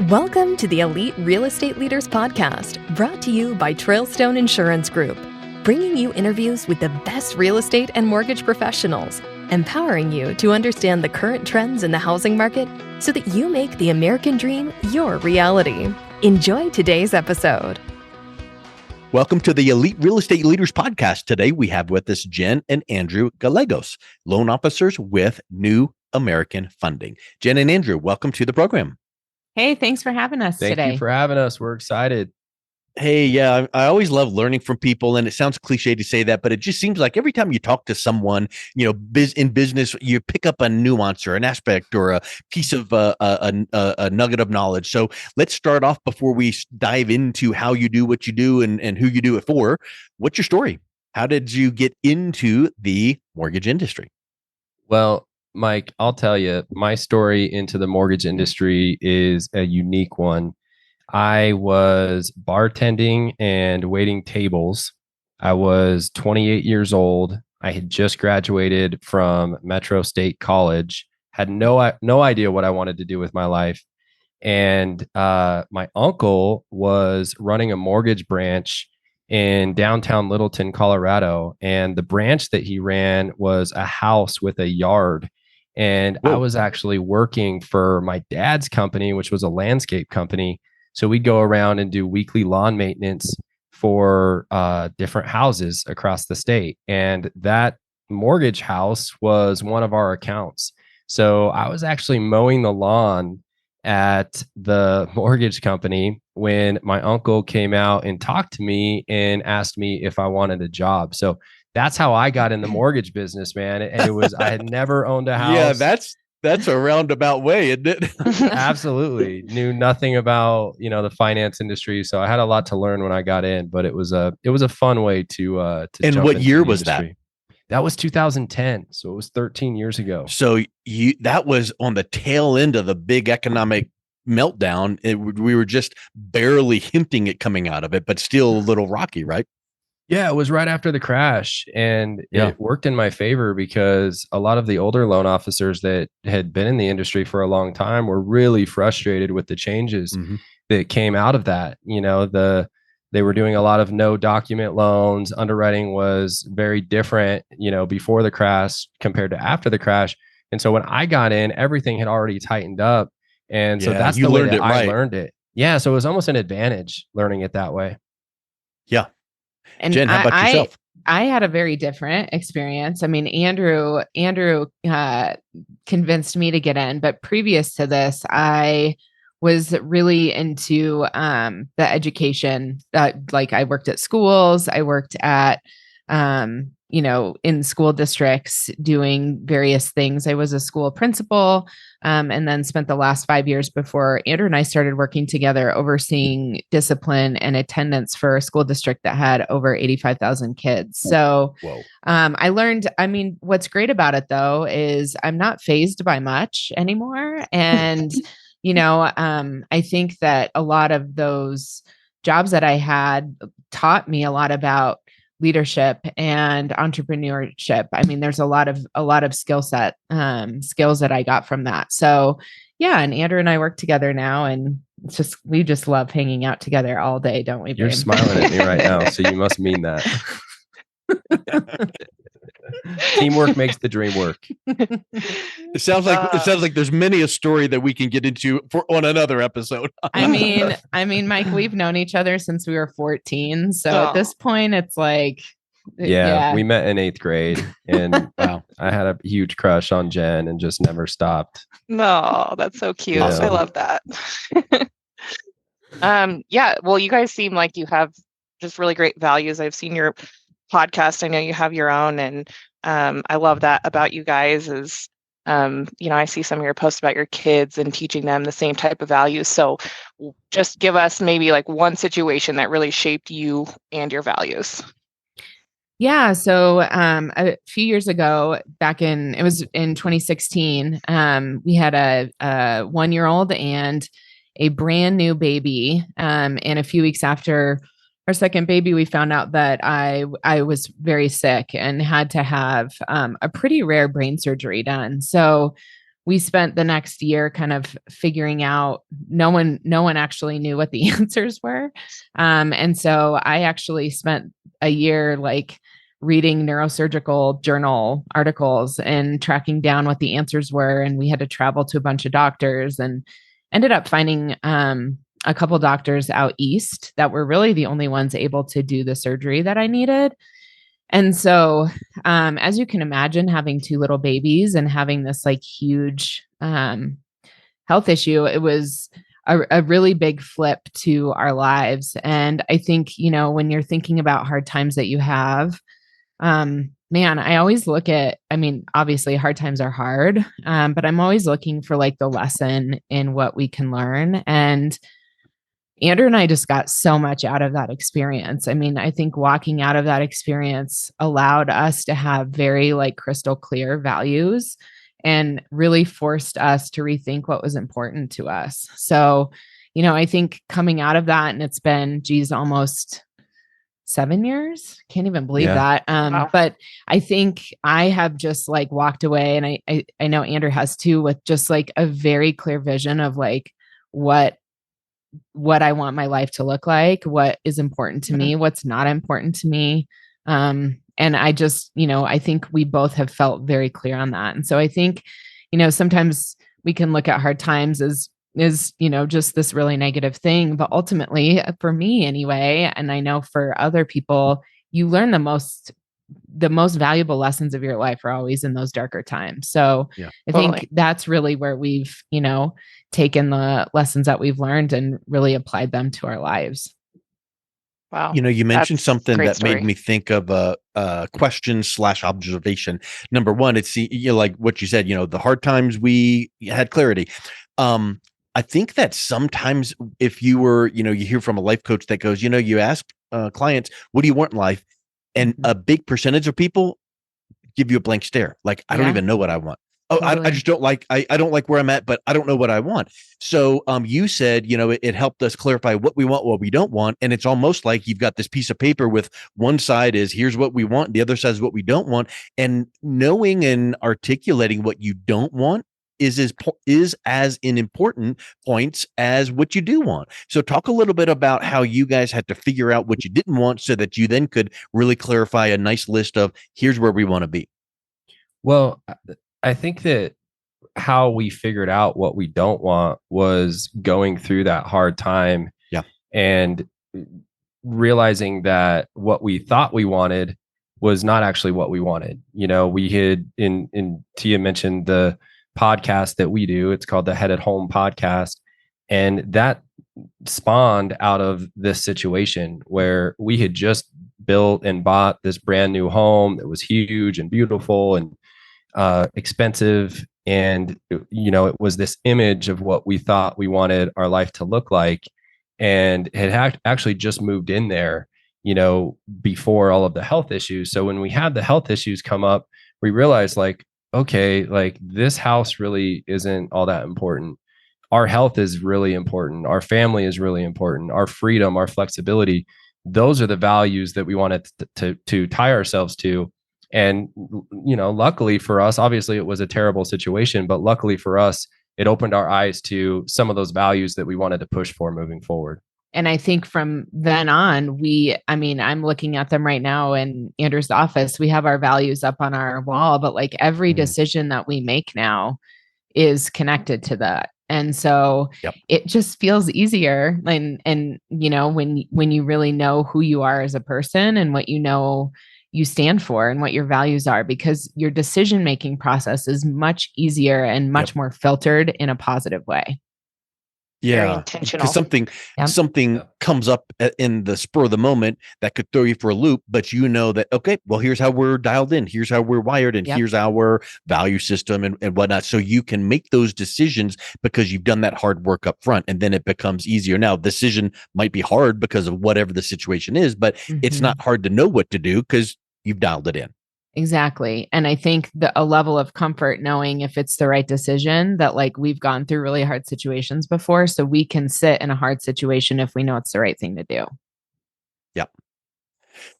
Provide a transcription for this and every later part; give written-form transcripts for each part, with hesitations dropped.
Welcome to the Elite Real Estate Leaders Podcast, brought to you by Trailstone Insurance Group, bringing you interviews with the best real estate and mortgage professionals, empowering you to understand the current trends in the housing market so that you make the American dream your reality. Enjoy today's episode. Welcome to the Elite Real Estate Leaders Podcast. Today we have with us Jen and Andrew Gallegos, loan officers with New American Funding. Jen and Andrew, welcome to the program. Hey, thanks for having us today. Thank you for having us. We're excited. Hey, yeah, I always love learning from people, and it sounds cliche to say that, but it just seems like every time you talk to someone, in business, you pick up a nuance or an aspect or a piece of a nugget of knowledge. So let's start off before we dive into how you do what you do and who you do it for. What's your story? How did you get into the mortgage industry? Well, Mike, I'll tell you, my story into the mortgage industry is a unique one. I was bartending and waiting tables. I was 28 years old. I had just graduated from Metro State College, had no idea what I wanted to do with my life. And my uncle was running a mortgage branch in downtown Littleton, Colorado. And the branch that he ran was a house with a yard. And Whoa. I was actually working for my dad's company, which was a landscape company. So we'd go around and do weekly lawn maintenance for different houses across the state. And that mortgage house was one of our accounts. So I was actually mowing the lawn at the mortgage company when my uncle came out and talked to me and asked me if I wanted a job. So that's how I got in the mortgage business, man. And it was, I had never owned a house. Yeah, that's a roundabout way, isn't it? Absolutely. Knew nothing about, the finance industry. So I had a lot to learn when I got in, but it was a fun way to And jump what into year the was industry. That was 2010. So it was 13 years ago. So that was on the tail end of the big economic meltdown. We were just barely hinting at coming out of it, but still a little rocky, right? Yeah, it was right after the crash, and it worked in my favor because a lot of the older loan officers that had been in the industry for a long time were really frustrated with the changes that came out of that. They were doing a lot of no document loans. Underwriting was very different, before the crash compared to after the crash. And so when I got in, everything had already tightened up. And so that's the way that I learned it. Yeah. So it was almost an advantage learning it that way. Yeah. And Jen, how about yourself? I had a very different experience. I mean, Andrew convinced me to get in, but previous to this, I was really into the education. Like I worked at schools, I worked at in school districts doing various things. I was a school principal, and then spent the last 5 years before Andrew and I started working together, overseeing discipline and attendance for a school district that had over 85,000 kids. So I learned, what's great about it though, is I'm not fazed by much anymore. And, I think that a lot of those jobs that I had taught me a lot about leadership and entrepreneurship. I mean, there's a lot of skills that I got from that. So yeah. And Andrew and I work together now, and we just love hanging out together all day, don't we, babe? You're smiling at me right now. So you must mean that. Teamwork makes the dream work. It sounds like there's many a story that we can get into on another episode. I mean, Mike, we've known each other since we were 14. So at this point, it's like, yeah, we met in 8th grade, and wow, I had a huge crush on Jen and just never stopped. No, that's so cute. Yeah. I love that. Yeah. Well, you guys seem like you have just really great values. I've seen your podcast. I know you have your own, and I love that about you guys is, I see some of your posts about your kids and teaching them the same type of values. So just give us maybe like one situation that really shaped you and your values. Yeah. So a few years ago, it was in 2016, we had a 1-year-old and a brand new baby. And a few weeks after our second baby, we found out that I was very sick and had to have a pretty rare brain surgery done. So we spent the next year kind of figuring out, no one actually knew what the answers were. And so I actually spent a year like reading neurosurgical journal articles and tracking down what the answers were. And we had to travel to a bunch of doctors and ended up finding a couple doctors out east that were really the only ones able to do the surgery that I needed. And so, as you can imagine, having two little babies and having this like huge health issue, it was a really big flip to our lives. And I think, when you're thinking about hard times that you have, man, I always look at, I mean, obviously hard times are hard, but I'm always looking for like the lesson in what we can learn. And Andrew and I just got so much out of that experience. I mean, I think walking out of that experience allowed us to have very like crystal clear values and really forced us to rethink what was important to us. So, I think coming out of that, and it's been, almost 7 years. Can't even believe that. Wow. But I think I have just like walked away, and I know Andrew has too, with just like a very clear vision of like what I want my life to look like, what is important to me, what's not important to me. And I just, I think we both have felt very clear on that. And so I think, sometimes we can look at hard times as just this really negative thing, but ultimately for me anyway, and I know for other people, you learn the most valuable lessons of your life are always in those darker times. So I think that's really where we've, taken the lessons that we've learned and really applied them to our lives. Wow. You mentioned something that story. made me think of a question / observation. Number one, it's like what you said, the hard times we had clarity. I think that sometimes if you were, you hear from a life coach that goes, you ask clients, what do you want in life? And a big percentage of people give you a blank stare. Like, I don't even know what I want. Oh, Totally. I just don't like, I don't like where I'm at, but I don't know what I want. So you said, it helped us clarify what we want, what we don't want. And it's almost like you've got this piece of paper with one side is here's what we want. The other side is what we don't want. And knowing and articulating what you don't want is as in important points as what you do want. So talk a little bit about how you guys had to figure out what you didn't want so that you then could really clarify a nice list of here's where we want to be. Well, I think that how we figured out what we don't want was going through that hard time. Yeah. And realizing that what we thought we wanted was not actually what we wanted. We had in Tia mentioned the podcast that we do. It's called the Headed Home podcast. And that spawned out of this situation where we had just built and bought this brand new home that was huge and beautiful and expensive. And, it was this image of what we thought we wanted our life to look like. And had actually just moved in there, before all of the health issues. So when we had the health issues come up, we realized like, okay, like this house really isn't all that important. Our health is really important. Our family is really important. Our freedom, our flexibility, those are the values that we wanted to tie ourselves to. And, luckily for us, obviously it was a terrible situation, but luckily for us, it opened our eyes to some of those values that we wanted to push for moving forward. And I think from then on, I'm looking at them right now in Andrew's office. We have our values up on our wall, but like every decision that we make now is connected to that. And so it just feels easier. And when you really know who you are as a person and what you stand for and what your values are, because your decision-making process is much easier and much more filtered in a positive way. Very intentional. Because something comes up in the spur of the moment that could throw you for a loop, but that, okay, well, here's how we're dialed in, here's how we're wired, and here's our value system and whatnot. So you can make those decisions because you've done that hard work up front, and then it becomes easier. Now, decision might be hard because of whatever the situation is, but it's not hard to know what to do because you've dialed it in. Exactly. And I think a level of comfort knowing if it's the right decision, that like we've gone through really hard situations before, so we can sit in a hard situation if we know it's the right thing to do. Yeah.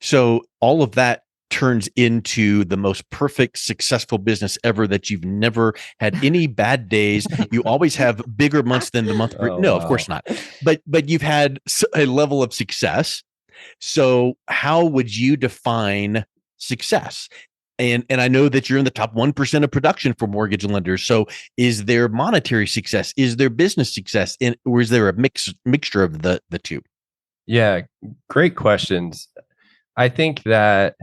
So all of that turns into the most perfect, successful business ever, that you've never had any bad days. You always have bigger months than the month. Oh, No, wow. of course not. But you've had a level of success. So how would you define success? And I know that you're in the top 1% of production for mortgage lenders. So is there monetary success? Is there business success? Or is there a mixture of the two? Yeah, great questions. I think that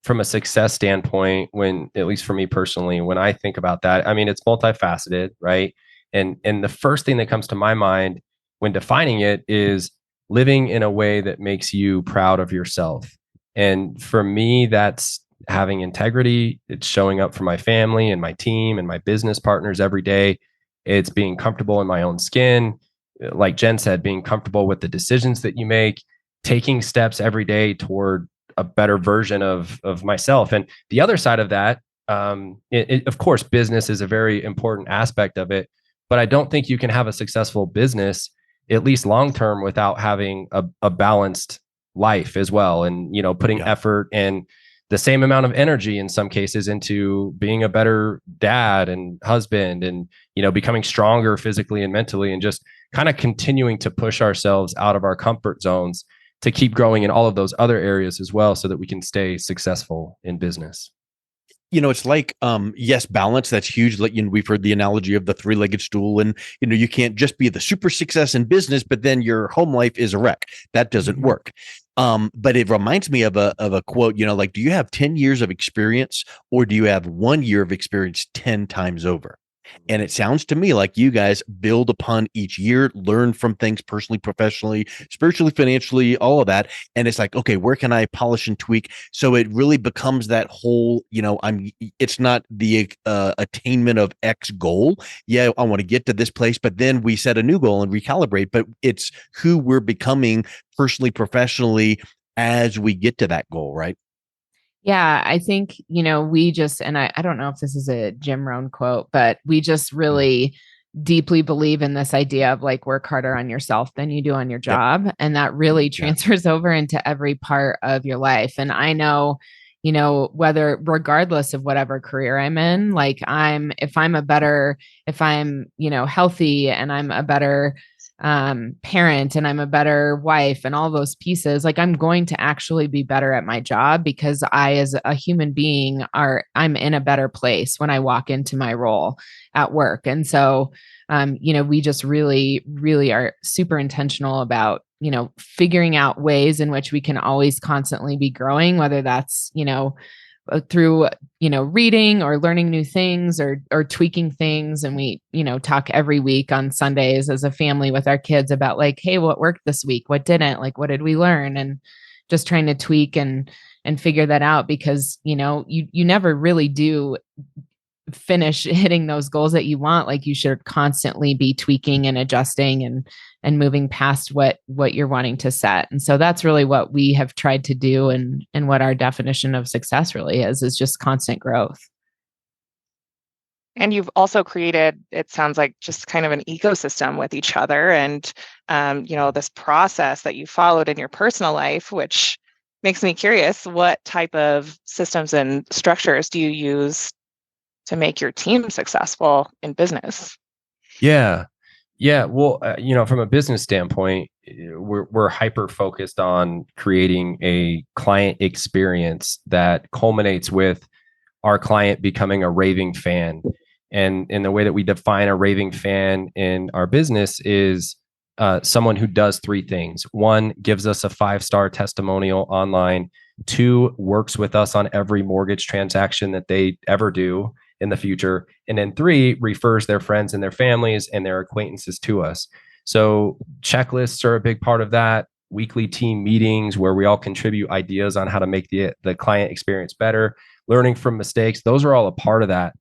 from a success standpoint, when, at least for me personally, when I think about that, I mean, it's multifaceted, right? And the first thing that comes to my mind when defining it is living in a way that makes you proud of yourself. And for me, that's having integrity. It's showing up for my family and my team and my business partners every day. It's being comfortable in my own skin. Like Jen said, being comfortable with the decisions that you make, taking steps every day toward a better version of myself. And the other side of that, of course, business is a very important aspect of it, but I don't think you can have a successful business, at least long term, without having a balanced life as well. And, putting effort and the same amount of energy in some cases into being a better dad and husband, and, becoming stronger physically and mentally, and just kind of continuing to push ourselves out of our comfort zones to keep growing in all of those other areas as well, so that we can stay successful in business. It's like, yes, balance. That's huge. Like, we've heard the analogy of the three-legged stool, and, you can't just be the super success in business, but then your home life is a wreck. That doesn't work. But it reminds me of a quote, like, do you have 10 years of experience, or do you have 1 year of experience 10 times over? And it sounds to me like you guys build upon each year, learn from things personally, professionally, spiritually, financially, all of that. And it's like, okay, where can I polish and tweak? So it really becomes that whole, it's not the attainment of X goal. Yeah, I want to get to this place, but then we set a new goal and recalibrate. But it's who we're becoming personally, professionally, as we get to that goal, right? Yeah, I think, we just, and I don't know if this is a Jim Rohn quote, but we just really deeply believe in this idea of like, work harder on yourself than you do on your job. And that really transfers over into every part of your life. And I know, regardless of whatever career I'm in, like if I'm healthy, and I'm a better parent, and I'm a better wife, and all those pieces, like I'm going to actually be better at my job, because I, as a human being, I'm in a better place when I walk into my role at work. And so, we just really, really are super intentional about, figuring out ways in which we can always constantly be growing, whether that's, through, reading or learning new things, or tweaking things. And we, talk every week on Sundays as a family with our kids about like, hey, what worked this week? What didn't? Like, what did we learn? And just trying to tweak and figure that out, because, you never really do finish hitting those goals that you want. Like, you should constantly be tweaking and adjusting and moving past what you're wanting to set. And so that's really what we have tried to do, and what our definition of success really is just constant growth. And you've also created, it sounds like, just kind of an ecosystem with each other, and this process that you followed in your personal life, which makes me curious, what type of systems and structures do you use to make your team successful in business? Yeah. Well, from a business standpoint, we're hyper focused on creating a client experience that culminates with our client becoming a raving fan. And in the way that we define a raving fan in our business is someone who does three things. One, gives us a 5-star testimonial online. 2, works with us on every mortgage transaction that they ever do in the future. And then 3, refers their friends and their families and their acquaintances to us. So checklists are a big part of that. Weekly team meetings where we all contribute ideas on how to make the client experience better. Learning from mistakes. Those are all a part of that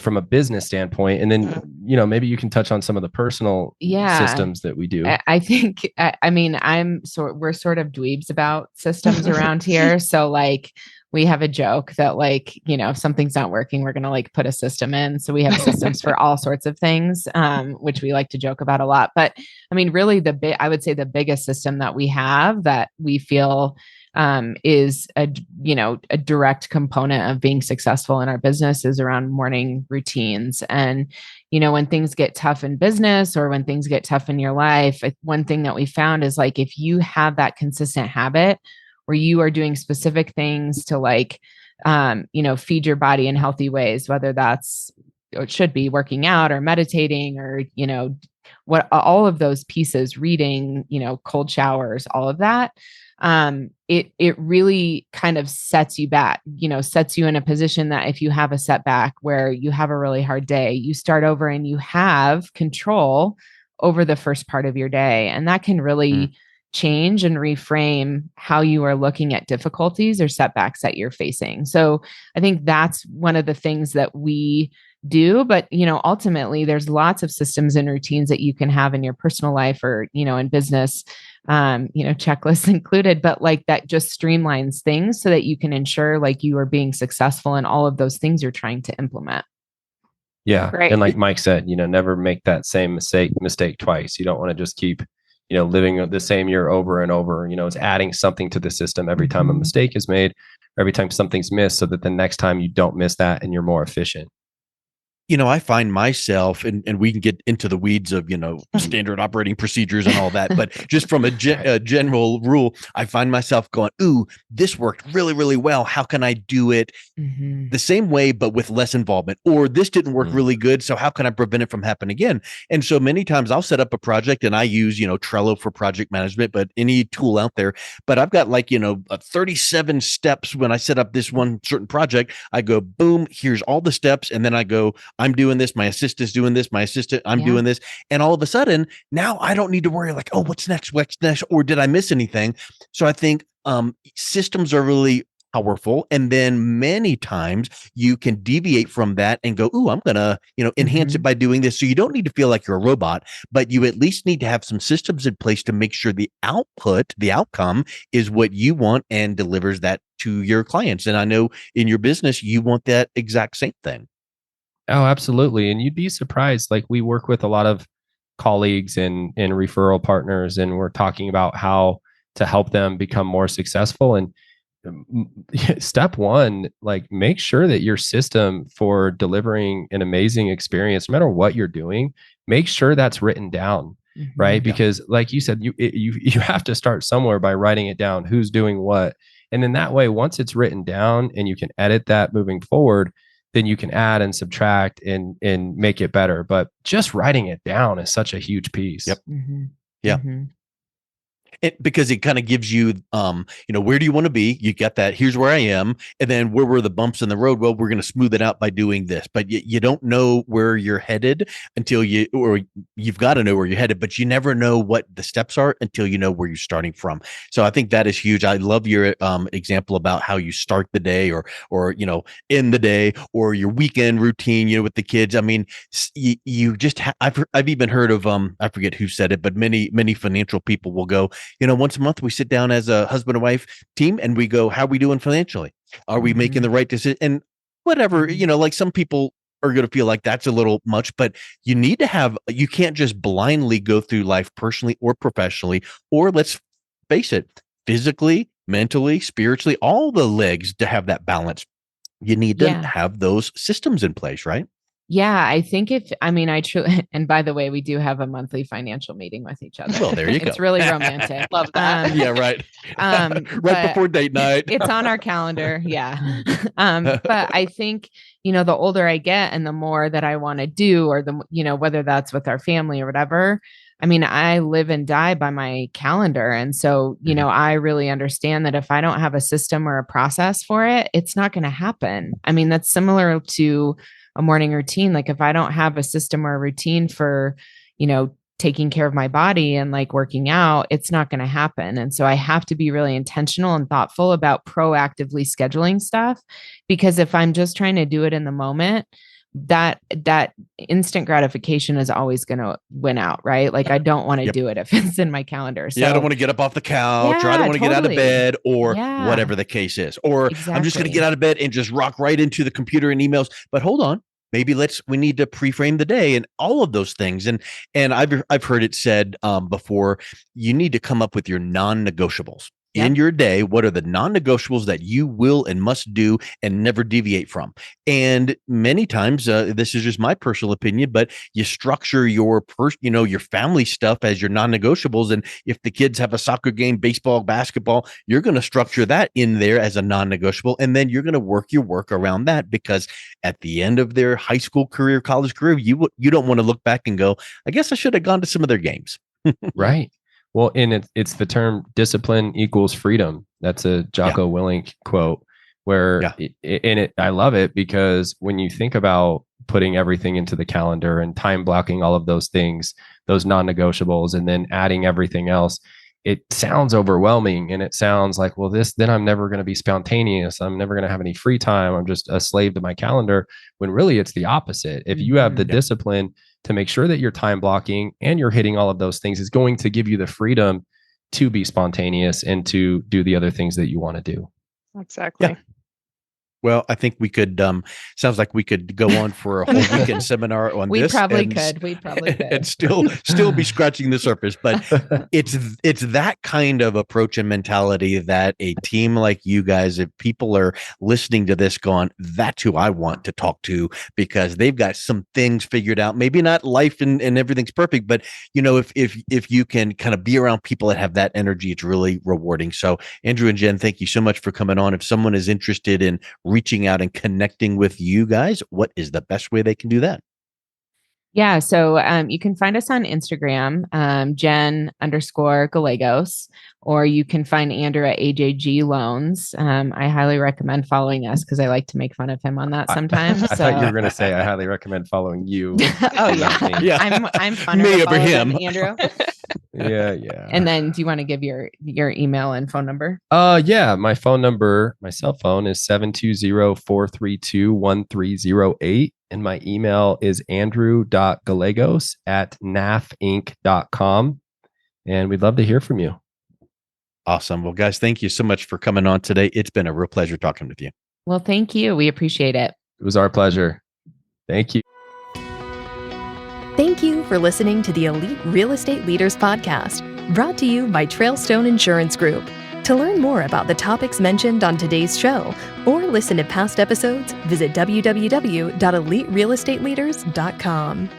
from a business standpoint. And then, maybe you can touch on some of the personal systems that we do. I think, we're sort of dweebs about systems around here. So like, we have a joke that like, if something's not working, we're going to like put a system in. So we have systems for all sorts of things, which we like to joke about a lot. But I mean, really I would say the biggest system that we have that we feel is a direct component of being successful in our business is around morning routines. And, when things get tough in business or when things get tough in your life, one thing that we found is like, if you have that consistent habit where you are doing specific things to feed your body in healthy ways, whether that's, it should be working out or meditating or, what all of those pieces, reading, cold showers, all of that, it really kind of sets you back, sets you in a position that if you have a setback where you have a really hard day, you start over and you have control over the first part of your day. And that can really change and reframe how you are looking at difficulties or setbacks that you're facing. So I think that's one of the things that we do. But, ultimately there's lots of systems and routines that you can have in your personal life or, in business, checklists included, but like that just streamlines things so that you can ensure like you are being successful in all of those things you're trying to implement. Yeah. Right. And like Mike said, never make that same mistake twice. You don't want to just keep, living the same year over and over. It's adding something to the system every time a mistake is made, every time something's missed, so that the next time you don't miss that and you're more efficient. I find myself, and we can get into the weeds of, standard operating procedures and all that, but just from a general rule, I find myself going, ooh, this worked really, really well. How can I do it the same way, but with less involvement? Or this didn't work really good, so how can I prevent it from happening again? And so many times I'll set up a project and I use, Trello for project management, but any tool out there. But I've got 37 steps when I set up this one certain project. I go, boom, here's all the steps. And then I go, I'm doing this. My assistant's doing this. My assistant, I'm doing this. And all of a sudden, now I don't need to worry like, oh, what's next? What's next? Or did I miss anything? So I think systems are really powerful. And then many times you can deviate from that and go, ooh, I'm going to, enhance it by doing this. So you don't need to feel like you're a robot, but you at least need to have some systems in place to make sure the outcome is what you want and delivers that to your clients. And I know in your business, you want that exact same thing. Oh, absolutely. And you'd be surprised. Like we work with a lot of colleagues and referral partners, and we're talking about how to help them become more successful. And step one, like make sure that your system for delivering an amazing experience, no matter what you're doing, make sure that's written down, right? Because like you said, you have to start somewhere by writing it down, who's doing what. And then that way, once it's written down and you can edit that moving forward, then you can add and subtract and make it better. But just writing it down is such a huge piece. Yep. Yeah. Because it kind of gives you, where do you want to be? You got that. Here's where I am. And then where were the bumps in the road? Well, we're going to smooth it out by doing this. But you don't know where you're headed until you've got to know where you're headed, but you never know what the steps are until you know where you're starting from. So I think that is huge. I love your example about how you start the day or end the day or your weekend routine, with the kids. I mean, you just, I've even heard of, I forget who said it, but many financial people will go, once a month we sit down as a husband and wife team and we go, how are we doing financially? Are we making the right decision? And whatever, like some people are going to feel like that's a little much, but you need to you can't just blindly go through life personally or professionally, or let's face it, physically, mentally, spiritually, all the legs to have that balance. You need to have those systems in place, right? Yeah, I think I truly, and by the way, we do have a monthly financial meting with each other. Well, there you go. It's really romantic. Love that. Yeah, right. Right before date night. It's on our calendar. Yeah. But I think, the older I get and the more that I want to do, or whether that's with our family or whatever, I live and die by my calendar. And so, I really understand that if I don't have a system or a process for it, it's not going to happen. That's similar to a morning routine. Like if I don't have a system or a routine for, taking care of my body and like working out, it's not going to happen. And so I have to be really intentional and thoughtful about proactively scheduling stuff, because if I'm just trying to do it in the moment, that instant gratification is always going to win out, right? Like I don't want to do it if it's in my calendar. So I don't want to get up off the couch, or I don't want to get out of bed, or whatever the case is, or I'm just going to get out of bed and just rock right into the computer and emails. But hold on, maybe we need to pre-frame the day and all of those things. And I've heard it said before, you need to come up with your non-negotiables. in your day, what are the non-negotiables that you will and must do and never deviate from? And many times, this is just my personal opinion, but you structure your your family stuff as your non-negotiables. And if the kids have a soccer game, baseball, basketball, you're going to structure that in there as a non-negotiable. And then you're going to work your work around that, because at the end of their high school career, college career, you don't want to look back and go, I guess I should have gone to some of their games. Right. Well, and it's the term discipline equals freedom. That's a Jocko Willink quote where I love it, because when you think about putting everything into the calendar and time blocking all of those things, those non-negotiables, and then adding everything else, it sounds overwhelming. And it sounds like, well, then I'm never going to be spontaneous. I'm never going to have any free time. I'm just a slave to my calendar, when really it's the opposite. If you have the discipline to make sure that you're time blocking and you're hitting all of those things, is going to give you the freedom to be spontaneous and to do the other things that you want to do. Exactly. Yeah. Well, I think we could, sounds like we could go on for a whole weekend seminar on We this. probably could. And still be scratching the surface. But it's that kind of approach and mentality that a team like you guys, if people are listening to this going, that's who I want to talk to, because they've got some things figured out. Maybe not life and everything's perfect, but if you can kind of be around people that have that energy, it's really rewarding. So Andrew and Jen, thank you so much for coming on. If someone is interested in reaching out and connecting with you guys, what is the best way they can do that? Yeah. So you can find us on Instagram, Jen_Gallegos, or you can find Andrew at AJG Loans. I highly recommend following us, because I like to make fun of him on that sometimes. I thought you were going to say, I highly recommend following you. Oh yeah. I'm funner Me to over follow him. than Andrew. Yeah. And then do you want to give your email and phone number? Yeah. My phone number, my cell phone is 720-432-1308. And my email is andrew.gallegos@nafinc.com. And we'd love to hear from you. Awesome. Well, guys, thank you so much for coming on today. It's been a real pleasure talking with you. Well, thank you. We appreciate it. It was our pleasure. Thank you. Thank you for listening to the Elite Real Estate Leaders Podcast, brought to you by Trailstone Insurance Group. To learn more about the topics mentioned on today's show or listen to past episodes, visit www.eliterealestateleaders.com.